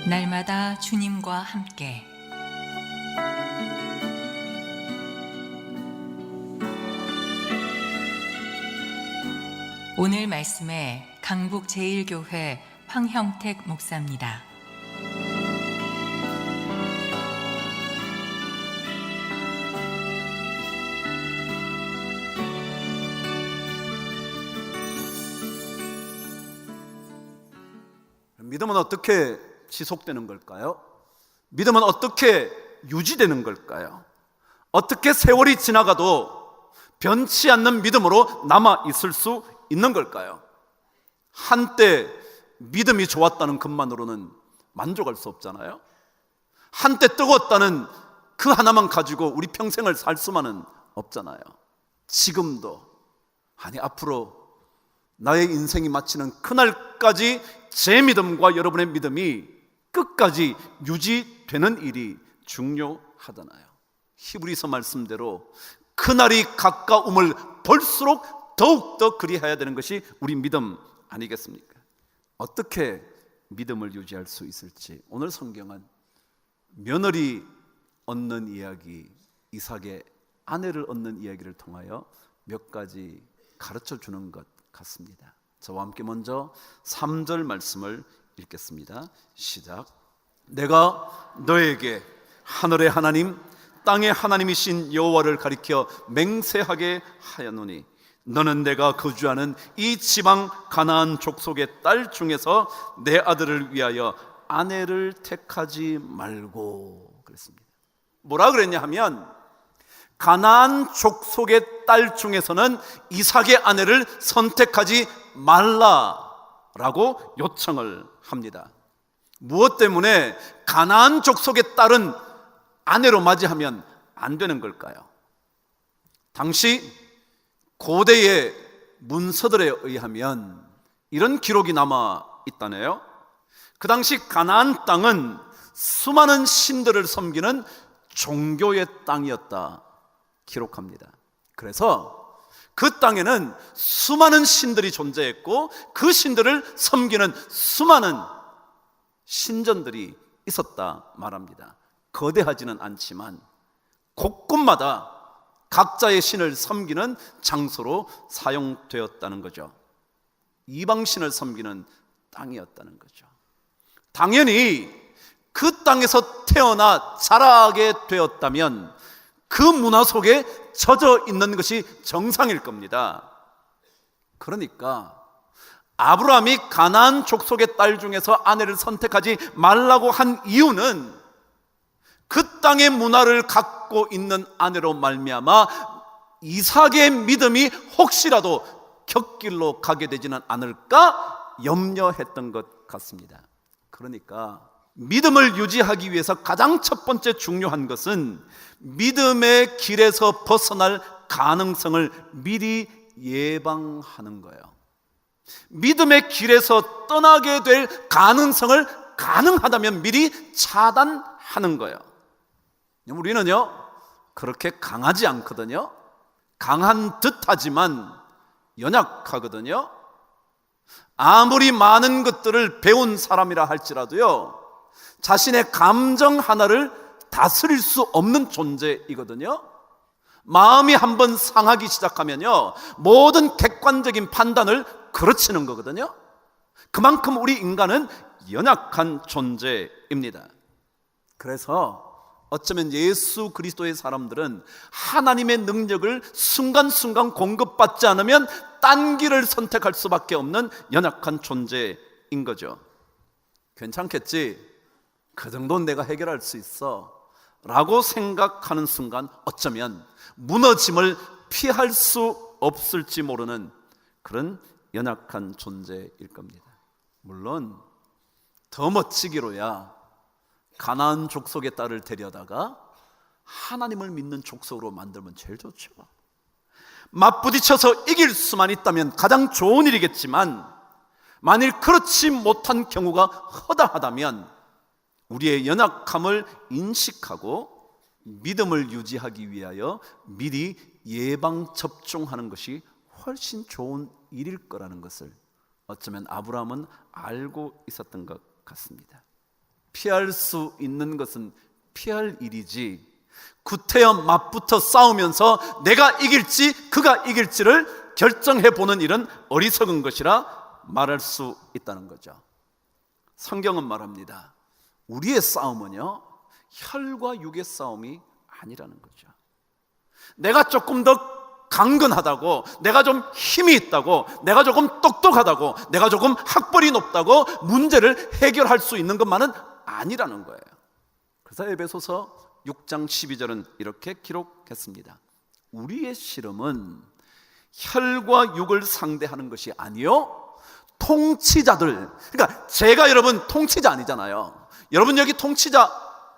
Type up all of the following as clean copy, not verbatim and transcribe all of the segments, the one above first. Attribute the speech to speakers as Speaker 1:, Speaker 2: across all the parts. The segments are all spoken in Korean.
Speaker 1: 날마다 주님과 함께 오늘 말씀에 강북-제1교회 황형택 목사입니다.
Speaker 2: 믿음은 어떻게 지속되는 걸까요? 믿음은 어떻게 유지되는 걸까요? 어떻게 세월이 지나가도 변치 않는 믿음으로 남아 있을 수 있는 걸까요? 한때 믿음이 좋았다는 것만으로는 만족할 수 없잖아요. 한때 뜨거웠다는 그 하나만 가지고 우리 평생을 살 수만은 없잖아요. 지금도, 아니 앞으로 나의 인생이 마치는 그날까지 제 믿음과 여러분의 믿음이 끝까지 유지되는 일이 중요하잖아요. 히브리서 말씀대로 그날이 가까움을 볼수록 더욱더 그리해야 되는 것이 우리 믿음 아니겠습니까? 어떻게 믿음을 유지할 수 있을지 오늘 성경은 며느리 얻는 이야기, 이삭의 아내를 얻는 이야기를 통하여 몇 가지 가르쳐 주는 것 같습니다. 저와 함께 먼저 3절 말씀을 읽겠습니다. 시작. 내가 너에게 하늘의 하나님 땅의 하나님이신 여호와를 가리켜 맹세하게 하였노니 너는 내가 거주하는 이 지방 가나안 족속의 딸 중에서 내 아들을 위하여 아내를 택하지 말고 그랬습니다. 뭐라 그랬냐 하면 가나안 족속의 딸 중에서는 이삭의 아내를 선택하지 말라라고 요청을 합니다. 무엇 때문에 가나안 족속의 딸은 아내로 맞이하면 안 되는 걸까요? 당시 고대의 문서들에 의하면 이런 기록이 남아 있다네요. 그 당시 가나안 땅은 수많은 신들을 섬기는 종교의 땅이었다 기록합니다. 그래서 그 땅에는 수많은 신들이 존재했고 그 신들을 섬기는 수많은 신전들이 있었다 말합니다. 거대하지는 않지만 곳곳마다 각자의 신을 섬기는 장소로 사용되었다는 거죠. 이방신을 섬기는 땅이었다는 거죠. 당연히 그 땅에서 태어나 자라게 되었다면 그 문화 속에 젖어 있는 것이 정상일 겁니다. 그러니까 아브라함이 가나안 족속의 딸 중에서 아내를 선택하지 말라고 한 이유는 그 땅의 문화를 갖고 있는 아내로 말미암아 이삭의 믿음이 혹시라도 곁길로 가게 되지는 않을까 염려했던 것 같습니다. 그러니까 믿음을 유지하기 위해서 가장 첫 번째 중요한 것은 믿음의 길에서 벗어날 가능성을 미리 예방하는 거예요. 믿음의 길에서 떠나게 될 가능성을 가능하다면 미리 차단하는 거예요. 우리는요 그렇게 강하지 않거든요. 강한 듯하지만 연약하거든요. 아무리 많은 것들을 배운 사람이라 할지라도요 자신의 감정 하나를 다스릴 수 없는 존재이거든요. 마음이 한번 상하기 시작하면요 모든 객관적인 판단을 그르치는 거거든요. 그만큼 우리 인간은 연약한 존재입니다. 그래서 어쩌면 예수 그리스도의 사람들은 하나님의 능력을 순간순간 공급받지 않으면 딴 길을 선택할 수밖에 없는 연약한 존재인 거죠. 괜찮겠지? 그 정도는 내가 해결할 수 있어 라고 생각하는 순간 어쩌면 무너짐을 피할 수 없을지 모르는 그런 연약한 존재일 겁니다. 물론 더 멋지기로야 가나안 족속의 딸을 데려다가 하나님을 믿는 족속으로 만들면 제일 좋죠. 맞부딪혀서 이길 수만 있다면 가장 좋은 일이겠지만 만일 그렇지 못한 경우가 허다하다면 우리의 연약함을 인식하고 믿음을 유지하기 위하여 미리 예방접종하는 것이 훨씬 좋은 일일 거라는 것을 어쩌면 아브라함은 알고 있었던 것 같습니다. 피할 수 있는 것은 피할 일이지, 구태여 맞붙어 싸우면서 내가 이길지 그가 이길지를 결정해 보는 일은 어리석은 것이라 말할 수 있다는 거죠. 성경은 말합니다. 우리의 싸움은요, 혈과 육의 싸움이 아니라는 거죠. 내가 조금 더 강건하다고, 내가 좀 힘이 있다고, 내가 조금 똑똑하다고, 내가 조금 학벌이 높다고 문제를 해결할 수 있는 것만은 아니라는 거예요. 그래서 에베소서 6장 12절은 이렇게 기록했습니다. 우리의 씨름은 혈과 육을 상대하는 것이 아니요 통치자들. 그러니까 제가 여러분 통치자 아니잖아요. 여러분 여기 통치자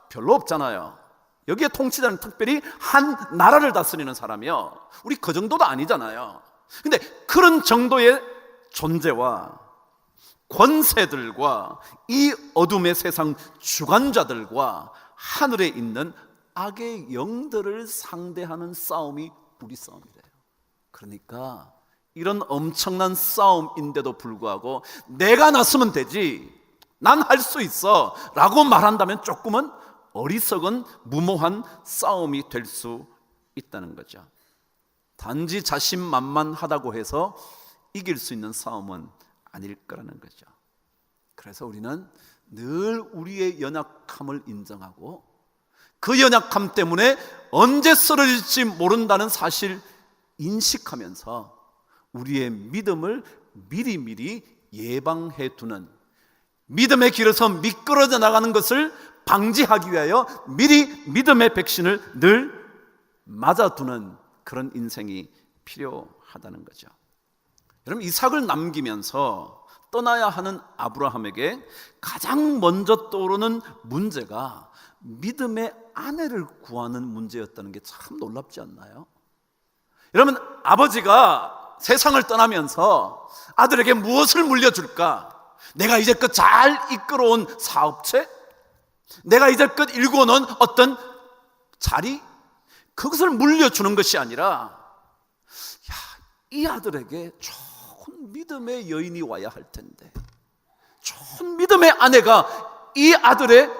Speaker 2: 별로 없잖아요. 여기에 통치자는 특별히 한 나라를 다스리는 사람이요, 우리 그 정도도 아니잖아요. 근데 그런 정도의 존재와 권세들과 이 어둠의 세상 주관자들과 하늘에 있는 악의 영들을 상대하는 싸움이 우리 싸움이래요. 그러니까 이런 엄청난 싸움인데도 불구하고 내가 나서면 되지, 난 할 수 있어 라고 말한다면 조금은 어리석은 무모한 싸움이 될 수 있다는 거죠. 단지 자신만만하다고 해서 이길 수 있는 싸움은 아닐 거라는 거죠. 그래서 우리는 늘 우리의 연약함을 인정하고 그 연약함 때문에 언제 쓰러질지 모른다는 사실 인식하면서 우리의 믿음을 미리미리 예방해 두는, 믿음의 길에서 미끄러져 나가는 것을 방지하기 위하여 미리 믿음의 백신을 늘 맞아두는 그런 인생이 필요하다는 거죠. 여러분, 이삭을 남기면서 떠나야 하는 아브라함에게 가장 먼저 떠오르는 문제가 믿음의 아내를 구하는 문제였다는 게 참 놀랍지 않나요? 여러분, 아버지가 세상을 떠나면서 아들에게 무엇을 물려줄까? 내가 이제껏 잘 이끌어온 사업체? 내가 이제껏 일궈놓은 어떤 자리? 그것을 물려주는 것이 아니라, 이 아들에게 좋은 믿음의 여인이 와야 할 텐데, 좋은 믿음의 아내가 이 아들의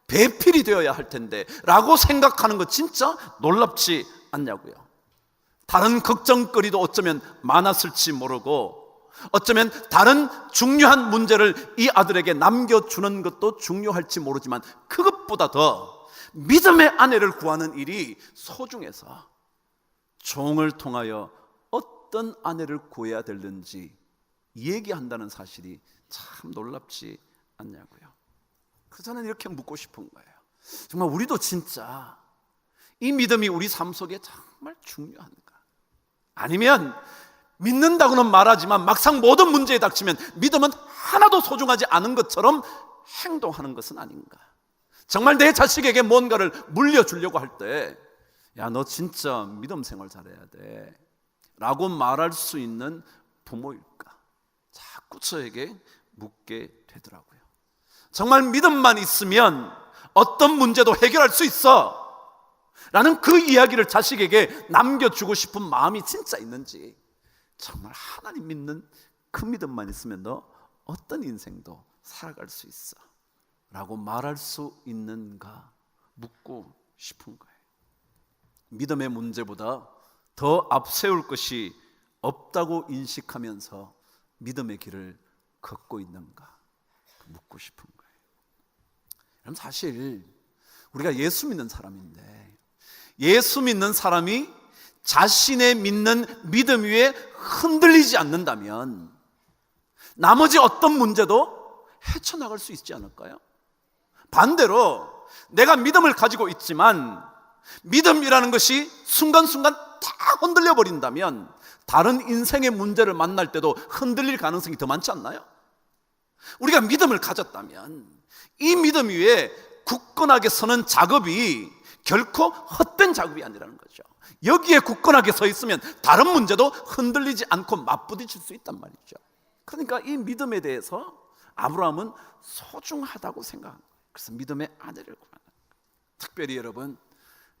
Speaker 2: 배필이 되어야 할 텐데 라고 생각하는 거 진짜 놀랍지 않냐고요. 다른 걱정거리도 어쩌면 많았을지 모르고, 어쩌면 다른 중요한 문제를 이 아들에게 남겨주는 것도 중요할지 모르지만, 그것보다 더 믿음의 아내를 구하는 일이 소중해서 종을 통하여 어떤 아내를 구해야 되는지 얘기한다는 사실이 참 놀랍지 않냐고요. 그래서 저는 이렇게 묻고 싶은 거예요. 정말 우리도 진짜 이 믿음이 우리 삶 속에 정말 중요한가? 아니면 믿는다고는 말하지만 막상 모든 문제에 닥치면 믿음은 하나도 소중하지 않은 것처럼 행동하는 것은 아닌가? 정말 내 자식에게 뭔가를 물려주려고 할 때, 야, 너 진짜 믿음 생활 잘해야 돼 라고 말할 수 있는 부모일까? 자꾸 저에게 묻게 되더라고요. 정말 믿음만 있으면 어떤 문제도 해결할 수 있어 라는 그 이야기를 자식에게 남겨주고 싶은 마음이 진짜 있는지, 정말 하나님 믿는 그 믿음만 있으면 너 어떤 인생도 살아갈 수 있어 라고 말할 수 있는가 묻고 싶은 거예요. 믿음의 문제보다 더 앞세울 것이 없다고 인식하면서 믿음의 길을 걷고 있는가 묻고 싶은 거예요. 그럼 사실 우리가 예수 믿는 사람인데, 예수 믿는 사람이 자신의 믿는 믿음 위에 흔들리지 않는다면 나머지 어떤 문제도 헤쳐나갈 수 있지 않을까요? 반대로 내가 믿음을 가지고 있지만 믿음이라는 것이 순간순간 다 흔들려 버린다면 다른 인생의 문제를 만날 때도 흔들릴 가능성이 더 많지 않나요? 우리가 믿음을 가졌다면 이 믿음 위에 굳건하게 서는 작업이 결코 헛된 작업이 아니라는 거죠. 여기에 굳건하게 서 있으면 다른 문제도 흔들리지 않고 맞부딪힐 수 있단 말이죠. 그러니까 이 믿음에 대해서 아브라함은 소중하다고 생각한 거예요. 그래서 믿음의 아내를 구하는 거예요. 특별히 여러분,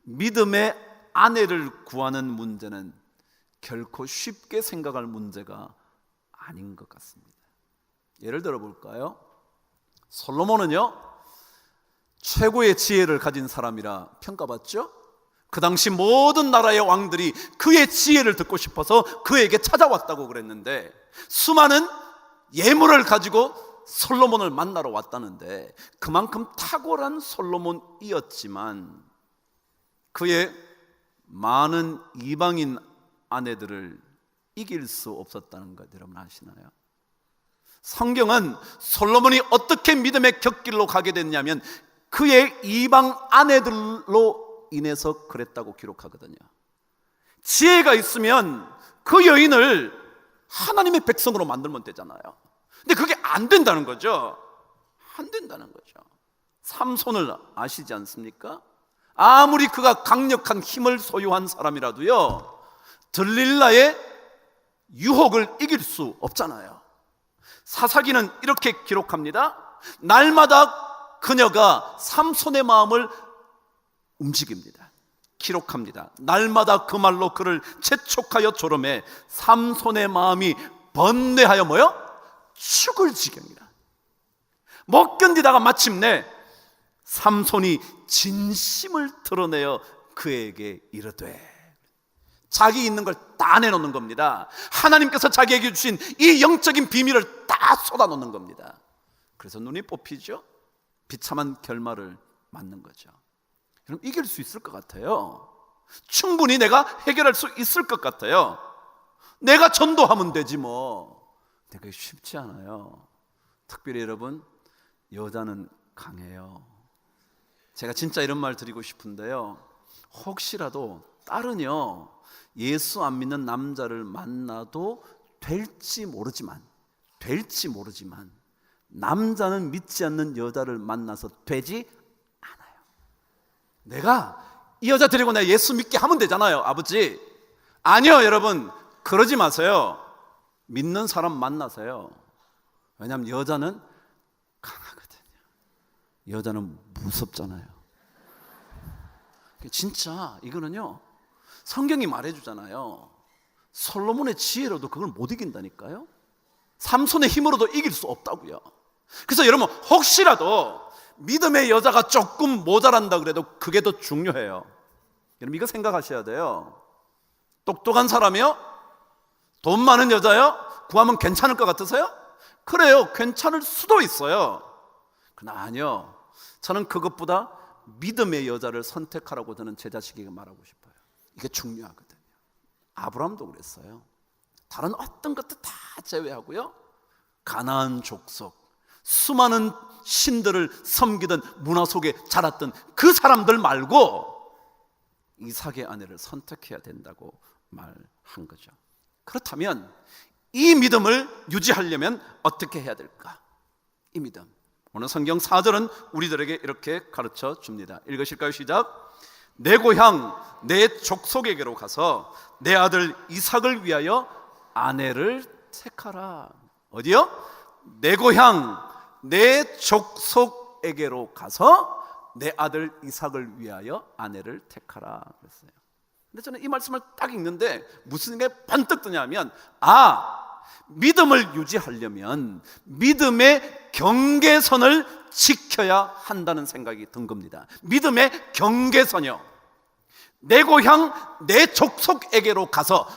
Speaker 2: 믿음의 아내를 구하는 문제는 결코 쉽게 생각할 문제가 아닌 것 같습니다. 예를 들어 볼까요? 솔로몬은요, 최고의 지혜를 가진 사람이라 평가받죠. 그 당시 모든 나라의 왕들이 그의 지혜를 듣고 싶어서 그에게 찾아왔다고 그랬는데, 수많은 예물을 가지고 솔로몬을 만나러 왔다는데, 그만큼 탁월한 솔로몬이었지만 그의 많은 이방인 아내들을 이길 수 없었다는 것 여러분 아시나요? 성경은 솔로몬이 어떻게 믿음의 곁길로 가게 됐냐면 그의 이방 아내들로 인해서 그랬다고 기록하거든요. 지혜가 있으면 그 여인을 하나님의 백성으로 만들면 되잖아요. 근데 그게 안 된다는 거죠. 안 된다는 거죠. 삼손을 아시지 않습니까? 아무리 그가 강력한 힘을 소유한 사람이라도요, 들릴라의 유혹을 이길 수 없잖아요. 사사기는 이렇게 기록합니다. 날마다 그녀가 삼손의 마음을 움직입니다. 기록합니다. 날마다 그 말로 그를 재촉하여 조름해 삼손의 마음이 번뇌하여 뭐요? 죽을 지경이라. 못 견디다가 마침내 삼손이 진심을 드러내어 그에게 이르되, 자기 있는 걸 다 내놓는 겁니다. 하나님께서 자기에게 주신 이 영적인 비밀을 다 쏟아놓는 겁니다. 그래서 눈이 뽑히죠. 비참한 결말을 맞는 거죠. 그럼 이길 수 있을 것 같아요. 충분히 내가 해결할 수 있을 것 같아요. 내가 전도하면 되지 뭐. 근데 그게 쉽지 않아요. 특별히 여러분, 여자는 강해요. 제가 진짜 이런 말 드리고 싶은데요, 혹시라도 딸은요 예수 안 믿는 남자를 만나도 될지 모르지만 남자는 믿지 않는 여자를 만나서 되지 않아요. 내가 이 여자 데리고 내가 예수 믿게 하면 되잖아요, 아버지. 아니요, 여러분, 그러지 마세요. 믿는 사람 만나세요. 왜냐하면 여자는 강하거든요. 여자는 무섭잖아요. 진짜 이거는요, 성경이 말해주잖아요. 솔로몬의 지혜로도 그걸 못 이긴다니까요. 삼손의 힘으로도 이길 수 없다고요. 그래서 여러분, 혹시라도 믿음의 여자가 조금 모자란다 그래도 그게 더 중요해요. 여러분, 이거 생각하셔야 돼요. 똑똑한 사람이요? 돈 많은 여자요? 구하면 괜찮을 것 같으세요? 그래요, 괜찮을 수도 있어요. 그러나 아니요, 저는 그것보다 믿음의 여자를 선택하라고 저는 제 자식에게 말하고 싶어요. 이게 중요하거든요. 아브라함도 그랬어요. 다른 어떤 것도 다 제외하고요, 가나안 족속, 수많은 신들을 섬기던 문화 속에 자랐던 그 사람들 말고 이삭의 아내를 선택해야 된다고 말한 거죠. 그렇다면 이 믿음을 유지하려면 어떻게 해야 될까? 이 믿음, 오늘 성경 4절은 우리들에게 이렇게 가르쳐 줍니다. 읽으실까요? 시작. 내 고향 내 족속에게로 가서 내 아들 이삭을 위하여 아내를 택하라. 어디요? 내 고향 내 족속에게로 가서 내 아들 이삭을 위하여 아내를 택하라 그랬어요. 근데 저는 이 말씀을 딱 읽는데 무슨 게 번뜩 뜨냐면, 믿음을 유지하려면 믿음의 경계선을 지켜야 한다는 생각이 든 겁니다. 믿음의 경계선이요. 내 고향 내 족속에게로 가서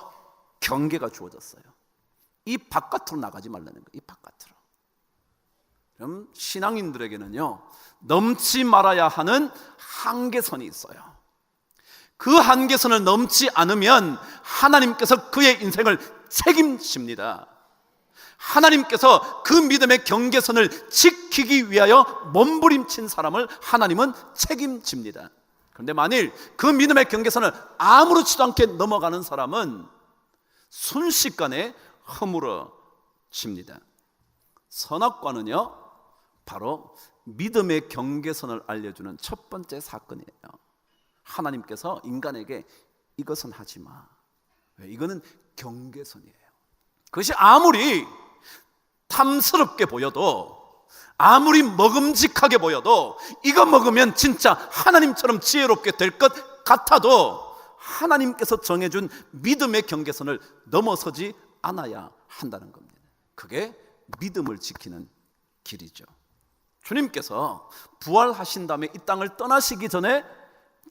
Speaker 2: 경계가 주어졌어요. 이 바깥으로 나가지 말라는 거예요. 이 바깥으로. 그럼 신앙인들에게는요, 넘지 말아야 하는 한계선이 있어요. 그 한계선을 넘지 않으면 하나님께서 그의 인생을 책임집니다. 하나님께서 그 믿음의 경계선을 지키기 위하여 몸부림친 사람을 하나님은 책임집니다. 그런데 만일 그 믿음의 경계선을 아무렇지도 않게 넘어가는 사람은 순식간에 허물어집니다. 선악과는요, 바로 믿음의 경계선을 알려주는 첫 번째 사건이에요. 하나님께서 인간에게 이것은 하지 마. 왜? 이거는 경계선이에요. 그것이 아무리 탐스럽게 보여도, 아무리 먹음직하게 보여도, 이거 먹으면 진짜 하나님처럼 지혜롭게 될 것 같아도 하나님께서 정해준 믿음의 경계선을 넘어서지 않아야 한다는 겁니다. 그게 믿음을 지키는 길이죠. 주님께서 부활하신 다음에 이 땅을 떠나시기 전에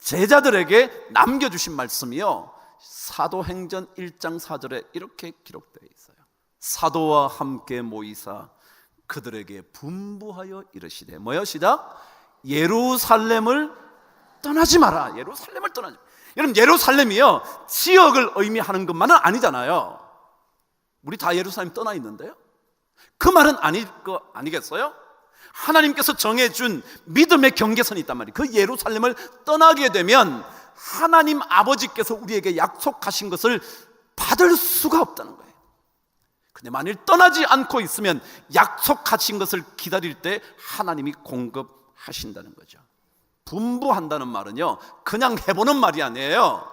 Speaker 2: 제자들에게 남겨주신 말씀이요, 사도행전 1장 4절에 이렇게 기록되어 있어요. 사도와 함께 모이사 그들에게 분부하여 이르시되, 뭐요? 시작. 예루살렘을 떠나지 마라. 예루살렘을 떠나지 마라. 여러분, 예루살렘이요, 지역을 의미하는 것만은 아니잖아요. 우리 다 예루살렘 떠나 있는데요. 그 말은 아닐 거 아니겠어요? 하나님께서 정해준 믿음의 경계선이 있단 말이에요. 그 예루살렘을 떠나게 되면 하나님 아버지께서 우리에게 약속하신 것을 받을 수가 없다는 거예요. 근데 만일 떠나지 않고 있으면 약속하신 것을 기다릴 때 하나님이 공급하신다는 거죠. 분부한다는 말은요, 그냥 해보는 말이 아니에요.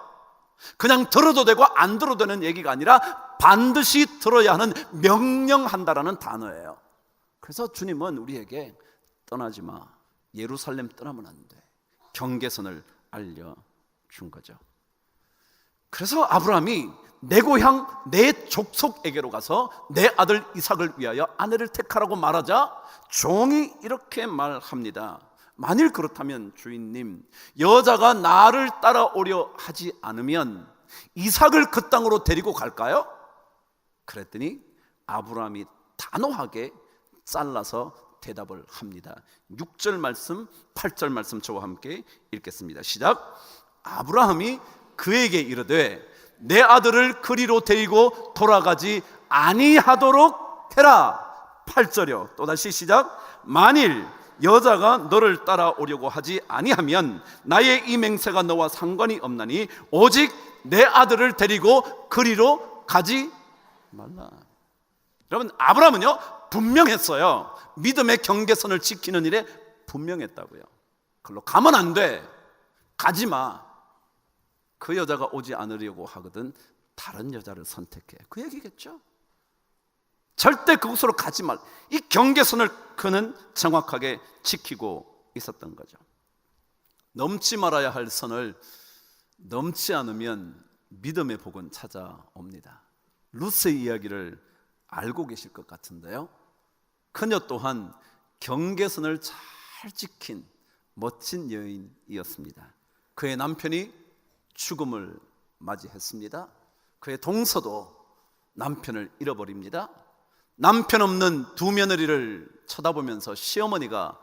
Speaker 2: 그냥 들어도 되고 안 들어도 되는 얘기가 아니라 반드시 들어야 하는, 명령한다라는 단어예요. 그래서 주님은 우리에게 떠나지 마, 예루살렘 떠나면 안 돼, 경계선을 알려준 거죠. 그래서 아브라함이 내 고향 내 족속에게로 가서 내 아들 이삭을 위하여 아내를 택하라고 말하자 종이 이렇게 말합니다. 만일 그렇다면 주인님, 여자가 나를 따라오려 하지 않으면 이삭을 그 땅으로 데리고 갈까요? 그랬더니 아브라함이 단호하게 잘라서 대답을 합니다. 6절 말씀, 8절 말씀 저와 함께 읽겠습니다. 시작. 아브라함이 그에게 이르되 내 아들을 그리로 데리고 돌아가지 아니하도록 해라. 8절이요. 또다시 시작. 만일 여자가 너를 따라오려고 하지 아니하면 나의 이 맹세가 너와 상관이 없나니 오직 내 아들을 데리고 그리로 가지 말라. 여러분, 아브라함은요 분명했어요. 믿음의 경계선을 지키는 일에 분명했다고요. 그걸로 가면 안 돼, 가지 마. 그 여자가 오지 않으려고 하거든 다른 여자를 선택해, 그 얘기겠죠. 절대 그곳으로 가지 말, 이 경계선을 그는 정확하게 지키고 있었던 거죠. 넘지 말아야 할 선을 넘지 않으면 믿음의 복은 찾아옵니다. 룻의 이야기를 알고 계실 것 같은데요, 그녀 또한 경계선을 잘 지킨 멋진 여인이었습니다. 그의 남편이 죽음을 맞이했습니다. 그의 동서도 남편을 잃어버립니다. 남편 없는 두 며느리를 쳐다보면서 시어머니가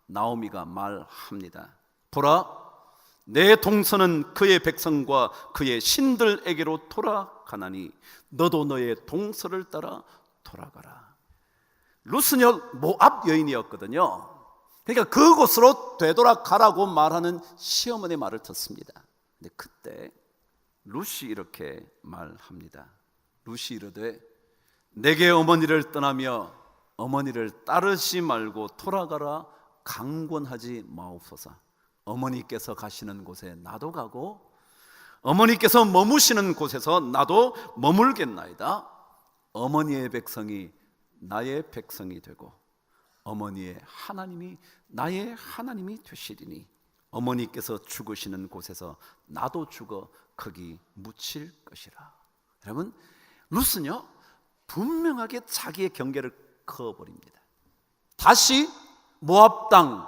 Speaker 2: 나오미가 말합니다. 보라, 내 동서는 그의 백성과 그의 신들에게로 돌아가나니 너도 너의 동서를 따라 돌아가라. 룻은요 모압 여인이었거든요. 그러니까 그곳으로 되돌아가라고 말하는 시어머니 말을 듣습니다. 근데 그때 룻이 이렇게 말합니다. 룻이 이르되 내게 어머니를 떠나며 어머니를 따르지 말고 돌아가라 강권하지 마옵소서. 어머니께서 가시는 곳에 나도 가고 어머니께서 머무시는 곳에서 나도 머물겠나이다. 어머니의 백성이 나의 백성이 되고 어머니의 하나님이 나의 하나님이 되시리니 어머니께서 죽으시는 곳에서 나도 죽어 거기 묻힐 것이라. 여러분, 룻은요 분명하게 자기의 경계를 그어버립니다. 다시 모압 땅,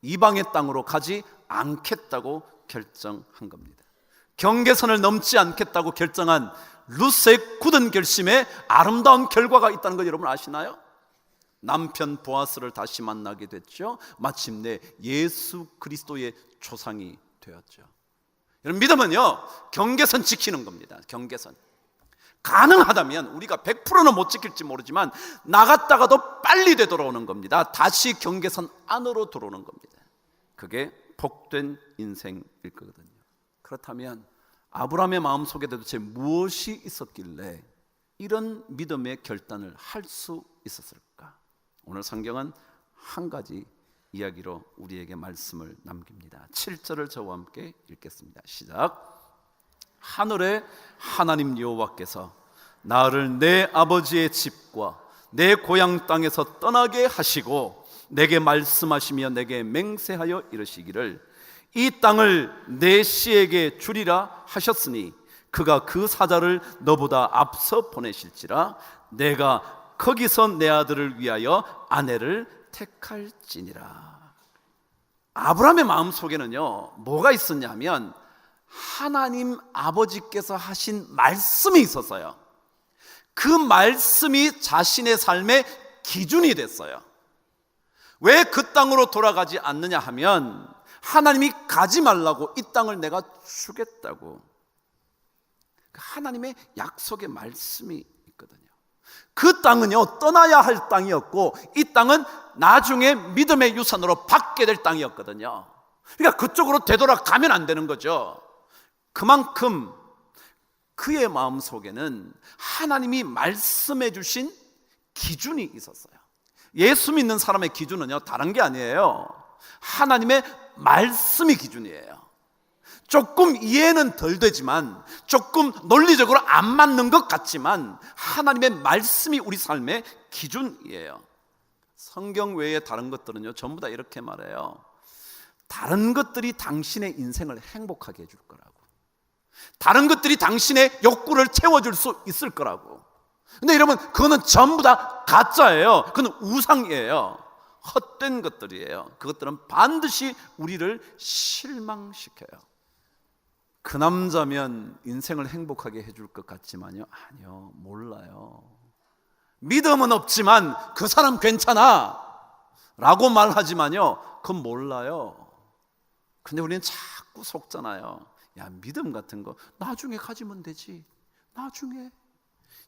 Speaker 2: 이방의 땅으로 가지 않겠다고 결정한 겁니다. 경계선을 넘지 않겠다고 결정한 룻의 굳은 결심에 아름다운 결과가 있다는 거 여러분 아시나요? 남편 보아스를 다시 만나게 됐죠. 마침내 예수 그리스도의 조상이 되었죠. 여러분, 믿음은요 경계선 지키는 겁니다. 경계선. 가능하다면 우리가 100%는 못 지킬지 모르지만 나갔다가도 빨리 되돌아오는 겁니다. 다시 경계선 안으로 들어오는 겁니다. 그게 복된 인생일 거거든요. 그렇다면 아브라함의 마음속에 도대체 무엇이 있었길래 이런 믿음의 결단을 할 수 있었을까? 오늘 성경은 한 가지 이야기로 우리에게 말씀을 남깁니다. 7절을 저와 함께 읽겠습니다. 시작. 하늘의 하나님 여호와께서 나를 내 아버지의 집과 내 고향 땅에서 떠나게 하시고 내게 말씀하시며 내게 맹세하여 이르시기를 이 땅을 내 씨에게 주리라 하셨으니 그가 그 사자를 너보다 앞서 보내실지라 내가 거기서 내 아들을 위하여 아내를 택할지니라. 아브라함의 마음속에는요 뭐가 있었냐면 하나님 아버지께서 하신 말씀이 있었어요. 그 말씀이 자신의 삶의 기준이 됐어요. 왜 그 땅으로 돌아가지 않느냐 하면 하나님이 가지 말라고, 이 땅을 내가 주겠다고, 하나님의 약속의 말씀이 있거든요. 그 땅은요 떠나야 할 땅이었고, 이 땅은 나중에 믿음의 유산으로 받게 될 땅이었거든요. 그러니까 그쪽으로 되돌아가면 안 되는 거죠. 그만큼 그의 마음속에는 하나님이 말씀해 주신 기준이 있었어요. 예수 믿는 사람의 기준은요 다른 게 아니에요. 하나님의 말씀이 기준이에요. 조금 이해는 덜 되지만, 조금 논리적으로 안 맞는 것 같지만 하나님의 말씀이 우리 삶의 기준이에요. 성경 외에 다른 것들은요 전부 다 이렇게 말해요. 다른 것들이 당신의 인생을 행복하게 해줄 거라고, 다른 것들이 당신의 욕구를 채워줄 수 있을 거라고. 근데 여러분, 그거는 전부 다 가짜예요. 그건 우상이에요. 헛된 것들이에요. 그것들은 반드시 우리를 실망시켜요. 그 남자면 인생을 행복하게 해줄 것 같지만요, 아니요, 몰라요. 믿음은 없지만 그 사람 괜찮아 라고 말하지만요, 그건 몰라요. 근데 우리는 자꾸 속잖아요. 야, 믿음 같은 거 나중에 가지면 되지. 나중에.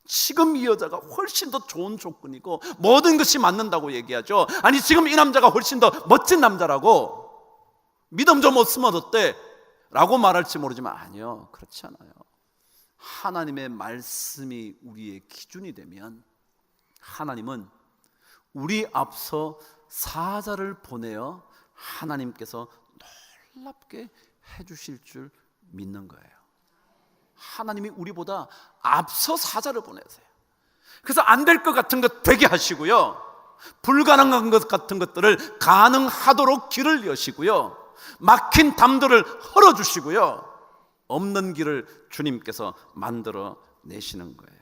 Speaker 2: 지금 이 여자가 훨씬 더 좋은 조건이고 모든 것이 맞는다고 얘기하죠. 아니, 지금 이 남자가 훨씬 더 멋진 남자라고, 믿음 좀 없으면 어때? 라고 말할지 모르지만 아니요, 그렇지 않아요. 하나님의 말씀이 우리의 기준이 되면 하나님은 우리 앞서 사자를 보내어 하나님께서 놀랍게 해주실 줄 믿는 거예요. 하나님이 우리보다 앞서 사자를 보내세요. 그래서 안 될 것 같은 것 되게 하시고요, 불가능한 것 같은 것들을 가능하도록 길을 여시고요, 막힌 담들을 헐어주시고요, 없는 길을 주님께서 만들어 내시는 거예요.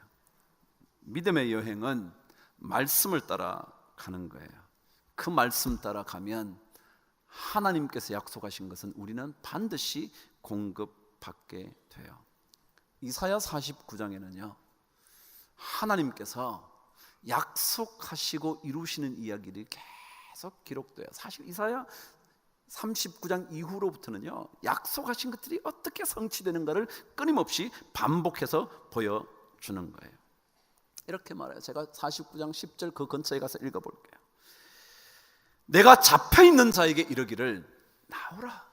Speaker 2: 믿음의 여행은 말씀을 따라 가는 거예요. 그 말씀 따라 가면 하나님께서 약속하신 것은 우리는 반드시 공급받게 돼요. 이사야 49장에는요 하나님께서 약속하시고 이루시는 이야기들이 계속 기록돼요. 사실 이사야 39장 이후로부터는요 약속하신 것들이 어떻게 성취되는가를 끊임없이 반복해서 보여주는 거예요. 이렇게 말해요. 제가 49장 10절 그 근처에 가서 읽어볼게요. 내가 잡혀있는 자에게 이르기를 나오라.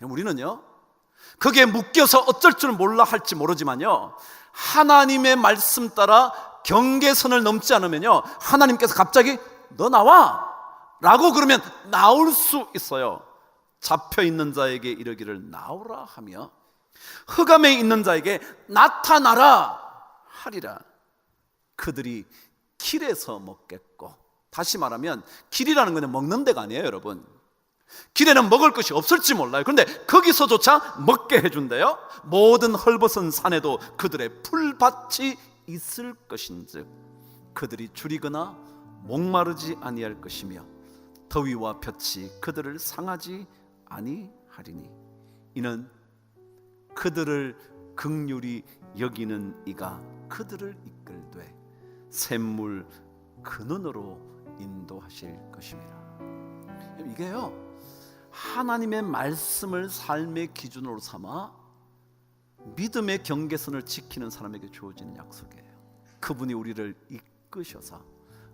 Speaker 2: 우리는요 거기에 묶여서 어쩔 줄 몰라 할지 모르지만요, 하나님의 말씀 따라 경계선을 넘지 않으면요 하나님께서 갑자기 너 나와 라고 그러면 나올 수 있어요. 잡혀있는 자에게 이르기를 나오라 하며 흑암에 있는 자에게 나타나라 하리라. 그들이 길에서 먹겠고, 다시 말하면 길이라는 건 먹는 데가 아니에요, 여러분. 길에는 먹을 것이 없을지 몰라요. 그런데 거기서조차 먹게 해준대요. 모든 헐벗은 산에도 그들의 풀밭이 있을 것인즉 그들이 줄이거나 목마르지 아니할 것이며 더위와 볕이 그들을 상하지 아니하리니 이는 그들을 긍휼히 여기는 이가 그들을 이끌되 샘물 근원으로 인도하실 것입니다. 이게요 하나님의 말씀을 삶의 기준으로 삼아 믿음의 경계선을 지키는 사람에게 주어지는 약속이에요. 그분이 우리를 이끄셔서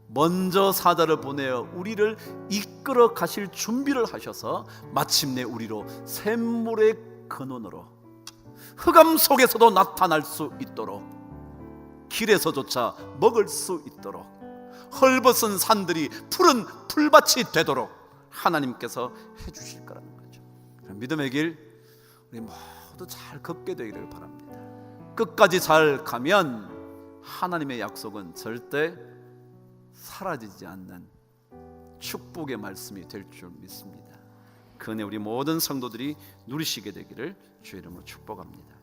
Speaker 2: 먼저 사자를 보내어 우리를 이끌어 가실 준비를 하셔서 마침내 우리로 샘물의 근원으로 흑암 속에서도 나타날 수 있도록, 길에서조차 먹을 수 있도록, 헐벗은 산들이 푸른 풀밭이 되도록 하나님께서 해주실 거라는 거죠. 믿음의 길 우리 모두 잘 걷게 되기를 바랍니다. 끝까지 잘 가면 하나님의 약속은 절대 사라지지 않는 축복의 말씀이 될 줄 믿습니다. 그 은혜 우리 모든 성도들이 누리시게 되기를 주의 이름으로 축복합니다.